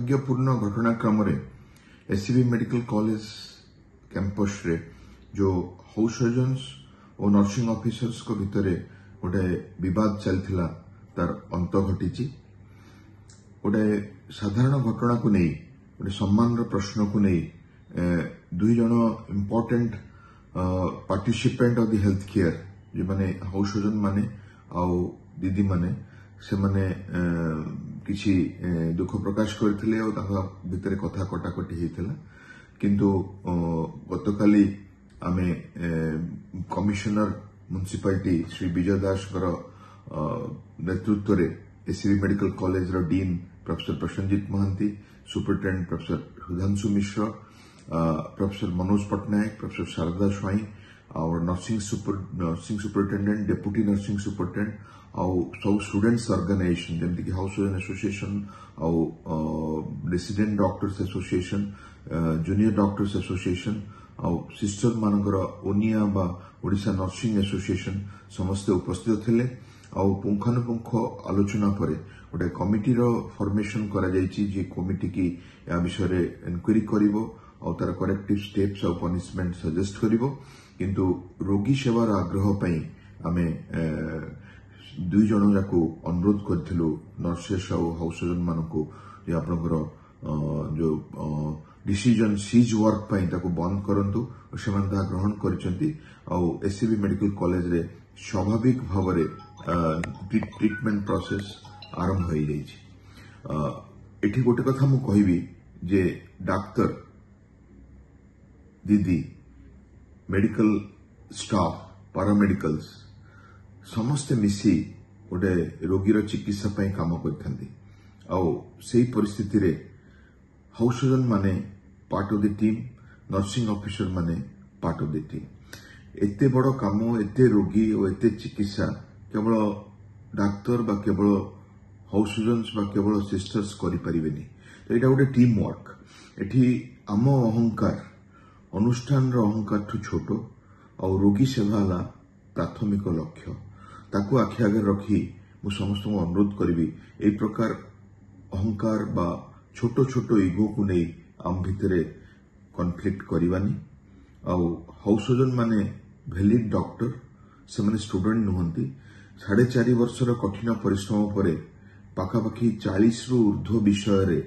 दुर्भाग्यपूर्ण घटनाक्रम SCB medical college campus रे जो हाउस सर्जन्स और नर्सिंग ऑफिसर्स को भितर गोटे विवाद चलता तार अंत घटी गोटे साधारण घटना को नहीं गोटे सम्मान प्रश्न को नहीं दुई जन important participant of the health care जो माने हाउस सर्जन माने आउ दीदी माने से माने किसी दुख प्रकाश करथिले और ताहा भितर कथा कटाकटी हेतिला किंतु गतकाली आमे कमिशनर म्युनिसिपालिटी श्री विजय दास नेतृत्व रे एससीबी मेडिकल कॉलेज रो dean professor Prasanjit Mahanty superintendent professor Sudhanshu Mishra professor Manoj Pattnaik professor Sarada Swain और nursing superintendent deputy nursing superintendent सब स्टूडेंट्स ऑर्गेनाइजेशन जमती कि house surgeon association resident doctors association junior doctors association sister मानकर ओनिया बा ओडिशा नर्सिंग एसोसिएशन समस्ते उपस्थित थिले पुंखानुपुंख आलोचना पर गोटे कमिटी फॉर्मेशन करा जायछि जे कमिटी की या विषय रे इनक्वायरी करिवो और तार करेक्टिव स्टेप्स और पनिशमेंट सजेस्ट करिवो किंतु रोगी सेवार आग्रह पई आमे दुई जन जाको अनुरोध करथिलु नर्सेस और हाउस सर्जन मानको जे आपनकर जो डिसीजन सीज वर्क पई ताको बंद करंतु और सेमान ता ग्रहण करचंती और एससीबी मेडिकल कॉलेज रे स्वाभाविक भाव रे ट्रीटमेंट प्रोसेस आरंभ हो जाइछि। एठी गोटे कथा मु कहिबी जे डाक्टर दीदी मेडिकल स्टाफ पैरामेडिकल्स समस्ते मिसी गोटे रोगीर चिकित्सा पई काम करथांती से परिस्थिति रे हाउस सर्जन माने part of the team nursing officer माने पार्ट ऑफ द टीम एते बड़ काम एते रोगी और एते चिकित्सा केवल डाक्तर बा केवल हाउस सर्जन्स बा केवल सिस्टर्स करि परिबेनी तो एटा गोटे टीम वर्क एठी आम अहंकार अनुष्ठान अहंकार ठू छोट और रोगी सेवा ला प्राथमिक लक्ष्य ताकू आखि आगे रखी मु समस्त अनुरोध करी ए प्रकार अहंकार बा छोट छोट इगो को नहीं आम भितरे कॉन्फ्लिक्ट करवानी हाउस सर्जन माने वैलिड डॉक्टर से माने स्टूडेंट नुहंती 4.5 वर्षर कठिन परिश्रम पर पाखापाखि 40 रु ऊर्ध्व विषय रे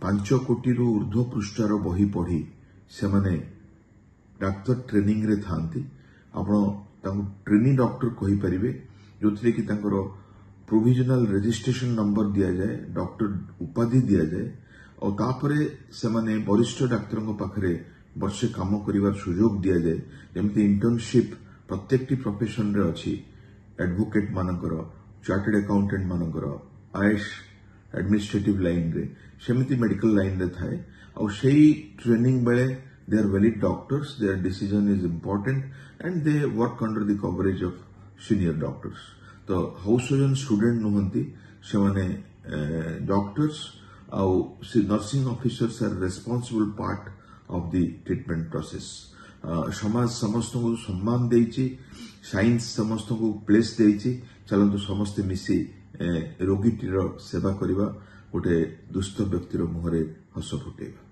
5 कोटी रु ऊर्ध्व पृष्ठार बही पढ़ी से माने डाक्तर ट्रेनिंग रे थांती आपण ट्रेनिंग डॉक्टर कहि परिबे जोथिरे कि तांकर प्रोविजनल रजिस्ट्रेशन नंबर दिया जाए डॉक्टर उपाधि दिया जाए और तापरे से माने वरिष्ठ डाक्तर पाखरे वर्षे काम करिवार सुयोग दिया जाए जेमती इंटर्नशिप प्रत्येकटी प्रोफेशन रे अछि एडवोकेट मानकर चार्टर्ड अकाउंटेंट मानकर आईएएस एडमिनिस्ट्रेटिव लाइन रे सेमिति मेडिकल लाइन रे थाए और सेही ट्रेनिंग बेले they are valid doctors, their decision is important and they work under the coverage of senior doctors. तो हाउस सर्जन स्टूडेंट नुहंती से माने डॉक्टर्स और nursing officers are responsible part of the treatment process समाज समस्त को सम्मान देइछि साइंस समस्त को प्लेस देइछि चलंतु समस्त मिसी रोगीटीर सेवा करिवा गोटे दुष्ट व्यक्तिर मुहरे हस फुटेबा।